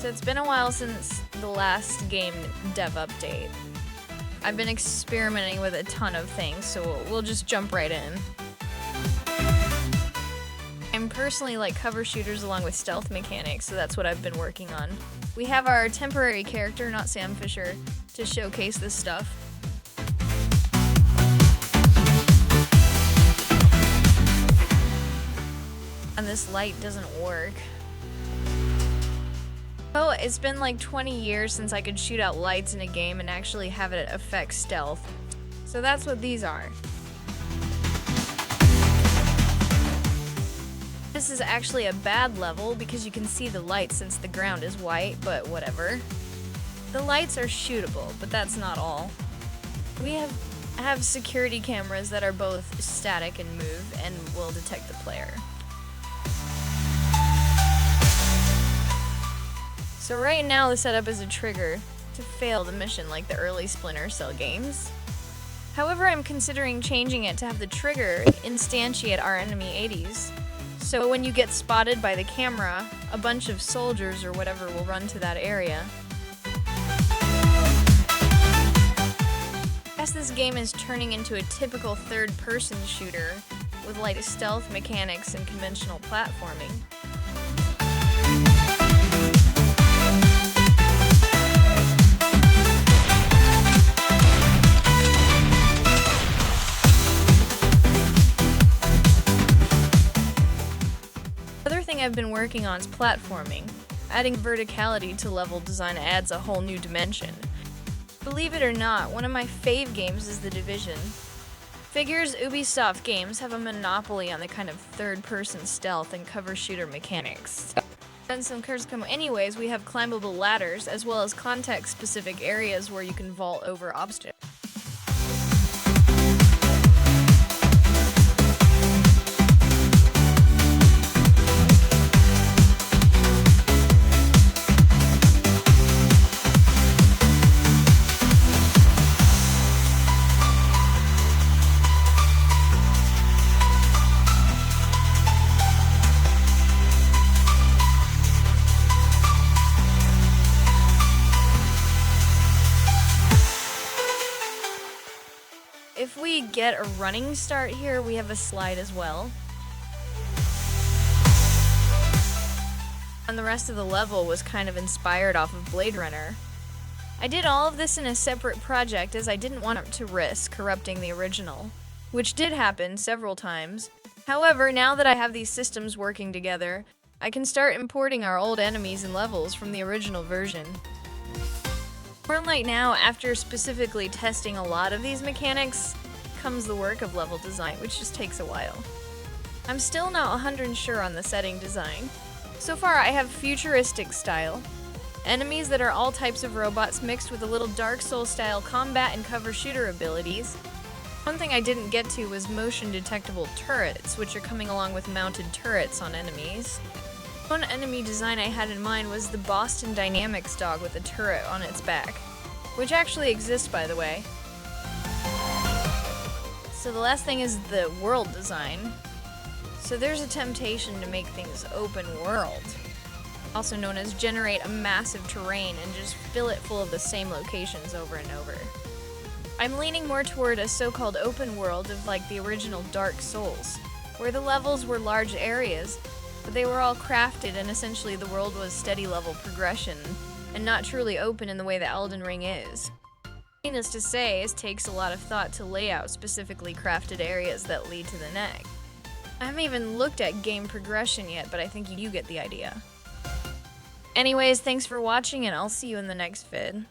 So it's been a while since the last game dev update. I've been experimenting with a ton of things, so we'll just jump right in. I'm personally like cover shooters along with stealth mechanics, so that's what I've been working on. We have our temporary character, not Sam Fisher, to showcase this stuff. And this light doesn't work. Oh, it's been like 20 years since I could shoot out lights in a game and actually have it affect stealth. So that's what these are. This is actually a bad level because you can see the light since the ground is white, but whatever. The lights are shootable, but that's not all. We have security cameras that are both static and move and will detect the player. So right now the setup is a trigger to fail the mission like the early Splinter Cell games. However, I'm considering changing it to have the trigger instantiate our enemy 80s. So when you get spotted by the camera, a bunch of soldiers or whatever will run to that area. As this game is turning into a typical third-person shooter with light stealth mechanics and conventional platforming. Another thing I've been working on is platforming. Adding verticality to level design adds a whole new dimension. Believe it or not, one of my fave games is The Division. Figures Ubisoft games have a monopoly on the kind of third-person stealth and cover shooter mechanics. And some curves come anyways, we have climbable ladders as well as context-specific areas where you can vault over obstacles. If we get a running start here, we have a slide as well. And the rest of the level was kind of inspired off of Blade Runner. I did all of this in a separate project as I didn't want to risk corrupting the original, which did happen several times. However, now that I have these systems working together, I can start importing our old enemies and levels from the original version. Right now, after specifically testing a lot of these mechanics, comes the work of level design, which just takes a while. I'm still not 100% sure on the setting design. So far, I have futuristic style, enemies that are all types of robots mixed with a little Dark Souls style combat and cover shooter abilities. One thing I didn't get to was motion detectable turrets, which are coming along with mounted turrets on enemies. One enemy design I had in mind was the Boston Dynamics dog with a turret on its back, which actually exists, by the way. So the last thing is the world design. So there's a temptation to make things open world, also known as generate a massive terrain and just fill it full of the same locations over and over. I'm leaning more toward a so-called open world of like the original Dark Souls, where the levels were large areas, but they were all crafted and essentially the world was steady level progression and not truly open in the way that Elden Ring is. Needless to say, it takes a lot of thought to lay out specifically crafted areas that lead to the next. I haven't even looked at game progression yet, but I think you get the idea. Anyways, thanks for watching and I'll see you in the next vid.